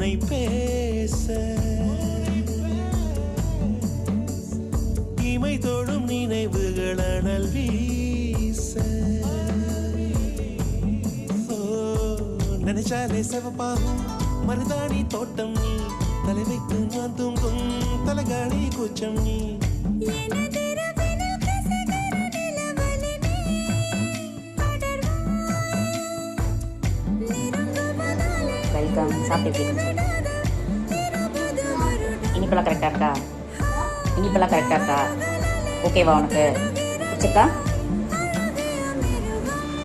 உன்னை பேச இமை தொடும் நினைவுகள் அனல் வீச நினைச்சாலே செவப்பாகும் மருதாணி தோட்டம் நீ தலை வைத்து நான் தூங்கும் தலகாணி கூச்சம் நீ வெல்கம். சாப்பிட்டு இனிப்பெல்லாம் கரெக்டாக இருக்கா? ஓகேவா உனக்கு? பிடிச்சிருக்கா?